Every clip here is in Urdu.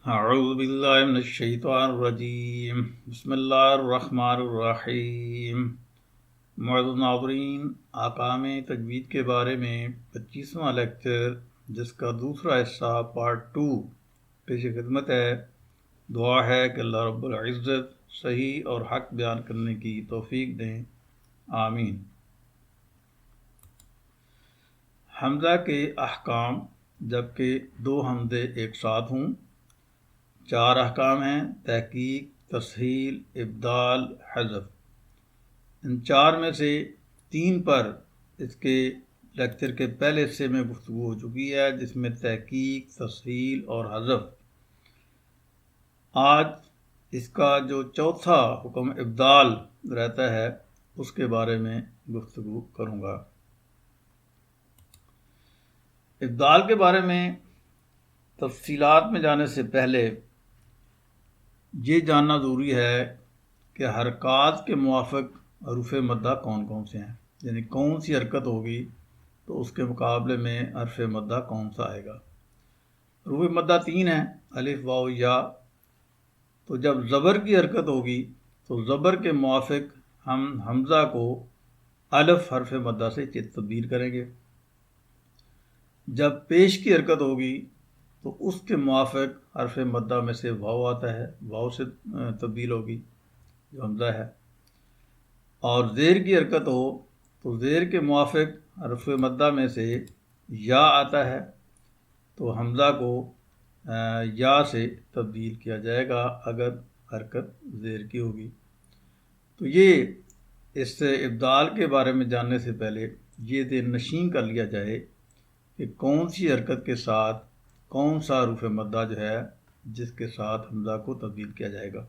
اعوذ باللہ من الشیطان الرجیم بسم اللہ الرحمن الرحیم۔ معزز ناظرین، احکام تجوید کے بارے میں 25واں لیکچر جس کا دوسرا حصہ پارٹ 2 پیش خدمت ہے۔ دعا ہے کہ اللہ رب العزت صحیح اور حق بیان کرنے کی توفیق دیں، آمین۔ حمزہ کے احکام جبکہ دو حمزے ایک ساتھ ہوں، 4 احکام ہیں: تحقیق، تسہیل، ابدال، حذف۔ ان 4 میں سے 3 پر اس کے لیکچر کے پہلے حصے میں گفتگو ہو چکی ہے، جس میں تحقیق، تسہیل اور حذف۔ آج اس کا جو چوتھا حکم ابدال رہتا ہے اس کے بارے میں گفتگو کروں گا۔ ابدال کے بارے میں تفصیلات میں جانے سے پہلے یہ جاننا ضروری ہے کہ حرکات کے موافق حروف مدہ کون کون سے ہیں، یعنی کون سی حرکت ہوگی تو اس کے مقابلے میں حرف مدہ کون سا آئے گا۔ حروف مدہ 3 ہیں، الف، واو، یا۔ تو جب زبر کی حرکت ہوگی تو زبر کے موافق ہم حمزہ کو الف حرف مدہ سے تبدیل کریں گے۔ جب پیش کی حرکت ہوگی تو اس کے موافق حرف مدہ میں سے واو آتا ہے، واو سے تبدیل ہوگی جو حمزہ ہے۔ اور زیر کی حرکت ہو تو زیر کے موافق حرف مدہ میں سے یا آتا ہے، تو حمزہ کو یا سے تبدیل کیا جائے گا اگر حرکت زیر کی ہوگی۔ تو یہ اس ابدال کے بارے میں جاننے سے پہلے یہ ذہن نشین کر لیا جائے کہ کون سی حرکت کے ساتھ کون سا حروف مدہ جو ہے جس کے ساتھ حمزہ کو تبدیل کیا جائے گا۔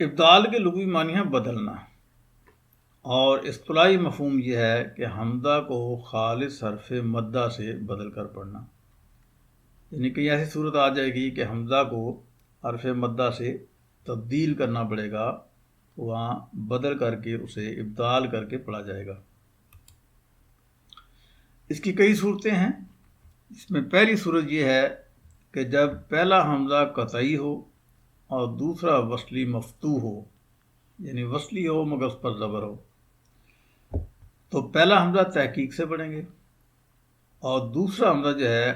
ابدال کے لغوی معنی ہے بدلنا، اور اصطلاحی مفہوم یہ ہے کہ حمزہ کو خالص حرف مدہ سے بدل کر پڑھنا، یعنی کہ ایسی صورت آ جائے گی کہ حمزہ کو حرف مدہ سے تبدیل کرنا پڑے گا، وہاں بدل کر کے اسے ابدال کر کے پڑھا جائے گا۔ اس کی کئی صورتیں ہیں۔ اس میں پہلی صورت یہ ہے کہ جب پہلا حمزہ قطعی ہو اور دوسرا وصلی مفتوح ہو، یعنی وصلی ہو مگر اس پر زبر ہو، تو پہلا حمزہ تحقیق سے پڑھیں گے اور دوسرا حمزہ جو ہے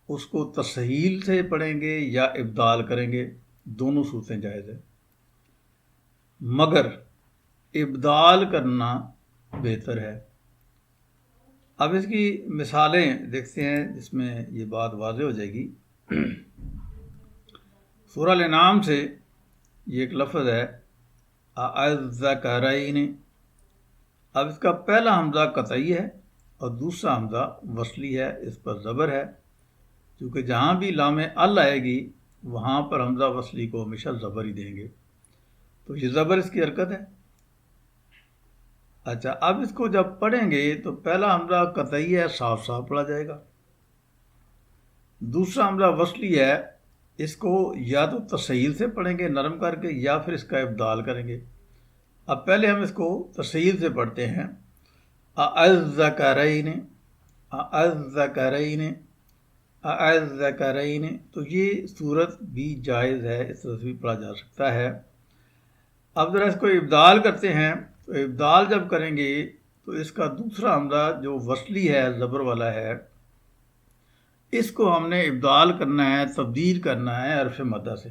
اس کو تسہیل سے پڑھیں گے یا ابدال کریں گے، دونوں صورتیں جائز ہیں، مگر ابدال کرنا بہتر ہے۔ اب اس کی مثالیں دیکھتے ہیں جس میں یہ بات واضح ہو جائے گی۔ سورہ الانعام سے یہ ایک لفظ ہے اَذَّکَرَیْنِ۔ اب اس کا پہلا حمزہ قطعی ہے اور دوسرا حمزہ وصلی ہے، اس پر زبر ہے، کیونکہ جہاں بھی لام ال آئے گی وہاں پر حمزہ وصلی کو ہمیشہ زبر ہی دیں گے، تو یہ زبر اس کی حرکت ہے۔ اچھا، اب اس کو جب پڑھیں گے تو پہلا حمزہ قطعی ہے، صاف صاف پڑھا جائے گا، دوسرا حمزہ وصلی ہے، اس کو یا تو تسہیل سے پڑھیں گے نرم کر کے یا پھر اس کا ابدال کریں گے۔ اب پہلے ہم اس کو تسہیل سے پڑھتے ہیں، اَذَّکَرَیْنِ، اَذَّکَرَیْنِ، اَذَّکَرَیْنِ۔ تو یہ صورت بھی جائز ہے، اس طرح سے بھی پڑھا جا سکتا ہے۔ اب ذرا اس کو ابدال کرتے ہیں، تو ابدال جب کریں گے تو اس کا دوسرا حمزہ جو وصلی ہے، زبر والا ہے، اس کو ہم نے ابدال کرنا ہے، تبدیل کرنا ہے حرف مدہ سے۔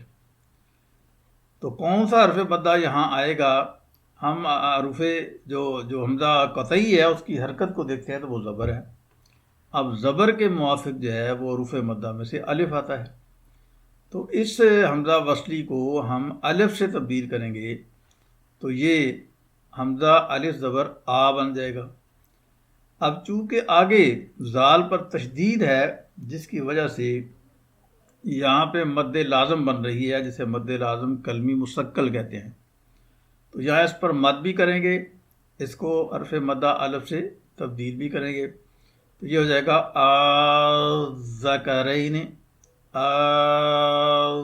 تو کون سا حرف مدہ یہاں آئے گا؟ ہم حروف جو حمزہ قطعی ہے اس کی حرکت کو دیکھتے ہیں تو وہ زبر ہے۔ اب زبر کے موافق جو ہے وہ حروف مدہ میں سے الف آتا ہے، تو اس حمزہ وصلی کو ہم الف سے تبدیل کریں گے تو یہ حمزہ الف زبر آ بن جائے گا۔ اب چونکہ آگے زال پر تشدید ہے جس کی وجہ سے یہاں پہ مد لازم بن رہی ہے، جسے مد لازم کلمی مستقل کہتے ہیں، تو یہاں اس پر مد بھی کریں گے، اس کو حرف مدہ الف سے تبدیل بھی کریں گے، تو یہ ہو جائے گا اَذَّکَرَیْنِ،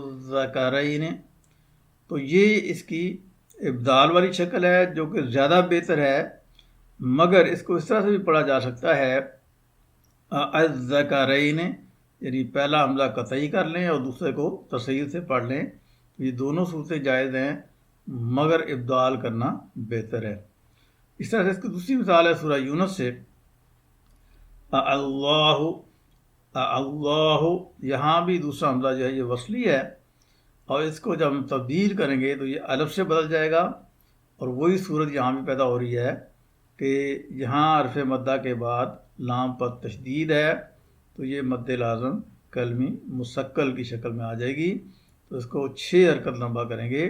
اَذَّکَرَیْنِ۔ تو یہ اس کی ابدال والی شکل ہے جو کہ زیادہ بہتر ہے، مگر اس کو اس طرح سے بھی پڑھا جا سکتا ہے اَذَّکَرَیْنِ، یعنی پہلا حمزہ قطعی کر لیں اور دوسرے کو تصحیح سے پڑھ لیں، تو یہ دونوں صورتیں جائز ہیں، مگر ابدال کرنا بہتر ہے۔ اس طرح سے اس کی دوسری مثال ہے سورہ یونس سے، اللہ اللہ، یہاں بھی دوسرا حمزہ جو ہے یہ وصلی ہے، اور اس کو جب ہم تبدیل کریں گے تو یہ الف سے بدل جائے گا، اور وہی صورت یہاں بھی پیدا ہو رہی ہے کہ یہاں حرف مدہ کے بعد لام پر تشدید ہے، تو یہ مد لازم کلمی مسکل کی شکل میں آ جائے گی، تو اس کو 6 حرکت لمبا کریں گے،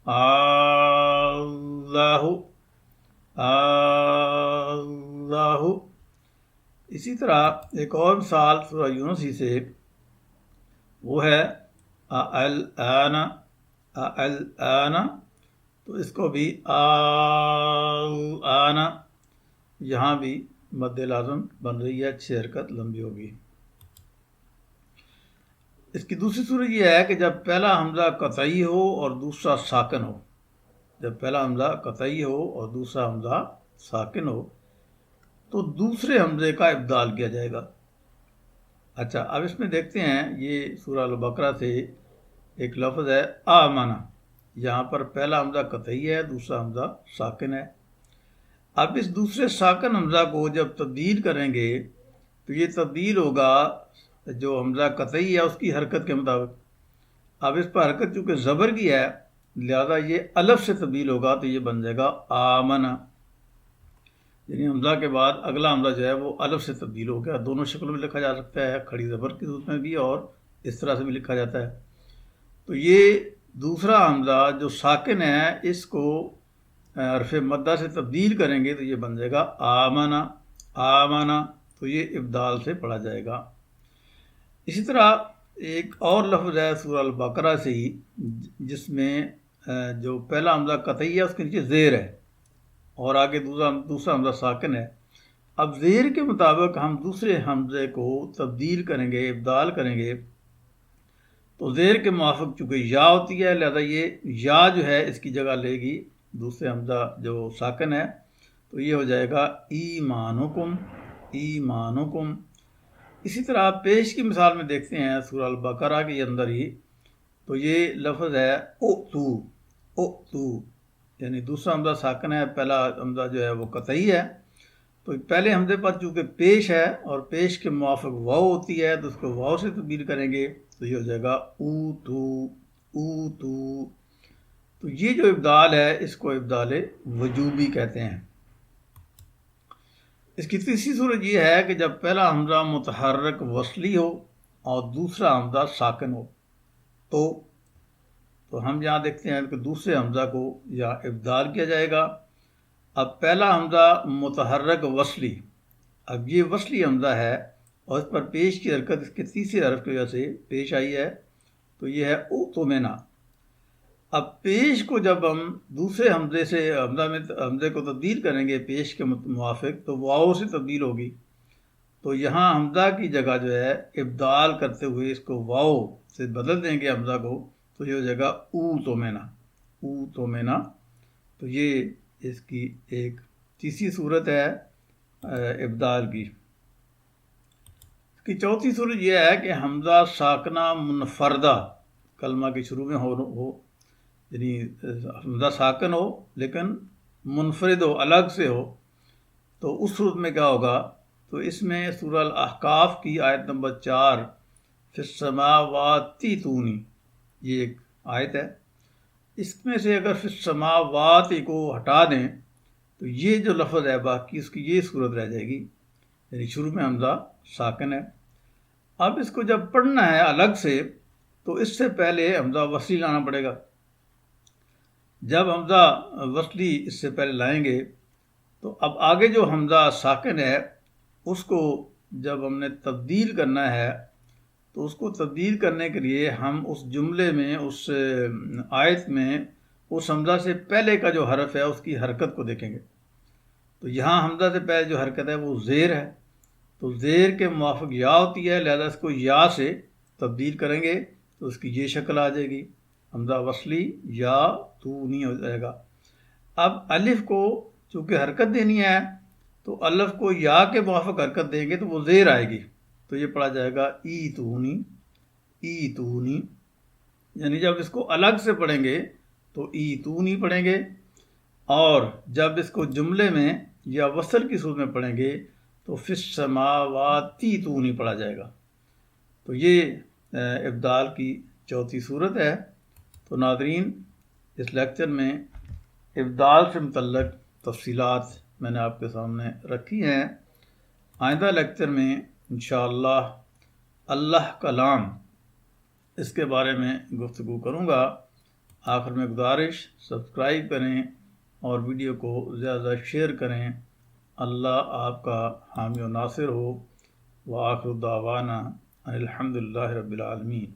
اللہ اللہ۔ اسی طرح ایک اور مثال سورہ یونس ہی سے وہ ہے الآن الآن، تو اس کو بھی الآن، یہاں بھی مد لازم بن رہی ہے، 6 حرکت لمبی ہوگی۔ اس کی دوسری صورت یہ ہے کہ جب پہلا حمزہ قطعی ہو اور دوسرا ساکن ہو، جب پہلا حمزہ قطعی ہو اور دوسرا حمزہ ساکن ہو تو دوسرے حمزے کا ابدال کیا جائے گا۔ اچھا، اب اس میں دیکھتے ہیں، یہ سورہ البقرہ سے ایک لفظ ہے آمنہ، یہاں پر پہلا حمزہ قطعی ہے، دوسرا حمزہ ساکن ہے۔ اب اس دوسرے ساکن حمزہ کو جب تبدیل کریں گے تو یہ تبدیل ہوگا جو حمزہ قطعی ہے اس کی حرکت کے مطابق۔ اب اس پر حرکت چونکہ زبر کی ہے لہذا یہ الف سے تبدیل ہوگا، تو یہ بن جائے گا آمنہ، یعنی حمزہ کے بعد اگلا حمزہ جو ہے وہ الف سے تبدیل ہو گیا۔ دونوں شکلوں میں لکھا جا سکتا ہے، کھڑی زبر کی صورت میں بھی اور اس طرح سے بھی لکھا جاتا ہے۔ تو یہ دوسرا حمزہ جو ساکن ہے اس کو حرف مدہ سے تبدیل کریں گے تو یہ بن جائے گا آمنہ آمنہ، تو یہ ابدال سے پڑھا جائے گا۔ اسی طرح ایک اور لفظ ہے سورہ البقرہ سے ہی جس میں جو پہلا حمزہ قطعی ہے اس کے نیچے زیر ہے اور آگے دوسرا حمزہ ساکن ہے۔ اب زیر کے مطابق ہم دوسرے حمزے کو تبدیل کریں گے، ابدال کریں گے، تو زیر کے موافق چونکہ یا ہوتی ہے لہذا یہ یا جو ہے اس کی جگہ لے گی دوسرے حمزہ جو ساکن ہے، تو یہ ہو جائے گا ایمانکم ایمانکم۔ اسی طرح پیش کی مثال میں دیکھتے ہیں سورہ البقرہ کے اندر ہی، تو یہ لفظ ہے اُؤْتُو اُؤْتُو، یعنی دوسرا حمزہ ساکن ہے، پہلا حمزہ جو ہے وہ قطعی ہے، تو پہلے حمزے پر چونکہ پیش ہے اور پیش کے موافق واو ہوتی ہے تو اس کو واو سے تبدیل کریں گے تو یہ ہو جائے گا اوتو اوتو۔ تو یہ جو ابدال ہے اس کو ابدال وجوبی کہتے ہیں۔ اس کی تیسری صورت یہ ہے کہ جب پہلا حمزہ متحرک وصلی ہو اور دوسرا حمزہ ساکن ہو، تو ہم یہاں دیکھتے ہیں کہ دوسرے حمزہ کو یا ابدال کیا جائے گا۔ اب پہلا حمزہ متحرک وصلی، اب یہ وصلی حمزہ ہے اور اس پر پیش کی حرکت اس کے تیسرے حرف کی وجہ سے پیش آئی ہے، تو یہ ہے اُؤْتُمِنَ۔ اب پیش کو جب ہم دوسرے حمزے کو تبدیل کریں گے پیش کے موافق تو واو سے تبدیل ہوگی، تو یہاں حمزہ کی جگہ جو ہے ابدال کرتے ہوئے اس کو واو سے بدل دیں گے حمزہ کو، تو یہ ہو جائے گا اُؤْتُمِنَ اُؤْتُمِنَ۔ تو یہ اس کی ایک تیسری صورت ہے ابدال کی۔ اس کی چوتھی صورت یہ ہے کہ حمزہ ساکنہ منفردہ کلمہ کے شروع میں ہو، یعنی حمزہ ساکن ہو لیکن منفرد ہو، الگ سے ہو، تو اس صورت میں کیا ہوگا؟ تو اس میں سورہ الاحقاف کی آیت نمبر 4 فی السماوات تونی، یہ ایک آیت ہے، اس میں سے اگر فی السماوات کو ہٹا دیں تو یہ جو لفظ ہے باقی اس کی یہ صورت رہ جائے گی، یعنی شروع میں حمزہ ساکن ہے۔ اب اس کو جب پڑھنا ہے الگ سے تو اس سے پہلے حمزہ وصلی لانا پڑے گا۔ جب حمزہ وصلی اس سے پہلے لائیں گے تو اب آگے جو حمزہ ساکن ہے اس کو جب ہم نے تبدیل کرنا ہے تو اس کو تبدیل کرنے کے لیے ہم اس جملے میں، اس آیت میں اس حمزہ سے پہلے کا جو حرف ہے اس کی حرکت کو دیکھیں گے۔ تو یہاں حمزہ سے پہلے جو حرکت ہے وہ زیر ہے، تو زیر کے موافق یا ہوتی ہے لہذا اس کو یا سے تبدیل کریں گے تو اس کی یہ شکل آ جائے گی، حمزہ وصلی یا تو نہیں ہو جائے گا۔ اب الف کو چونکہ حرکت دینی ہے تو الف کو یا کے موافق حرکت دیں گے تو وہ زیر آئے گی، تو یہ پڑھا جائے گا ایتونی، ایتونی، یعنی جب اس کو الگ سے پڑھیں گے تو ایتونی پڑھیں گے، اور جب اس کو جملے میں یا وصل کی صورت میں پڑھیں گے تو فی السماواتی تونی پڑھا جائے گا۔ تو یہ ابدال کی چوتھی صورت ہے۔ تو ناظرین، اس لیکچر میں ابدال سے متعلق تفصیلات میں نے آپ کے سامنے رکھی ہیں۔ آئندہ لیکچر میں انشاءاللہ اللہ کلام اس کے بارے میں گفتگو کروں گا۔ آخر میں گزارش، سبسکرائب کریں اور ویڈیو کو زیادہ شیئر کریں۔ اللہ آپ کا حامی و ناصر ہو۔ وآخر دعوانا الحمدللہ رب العالمین۔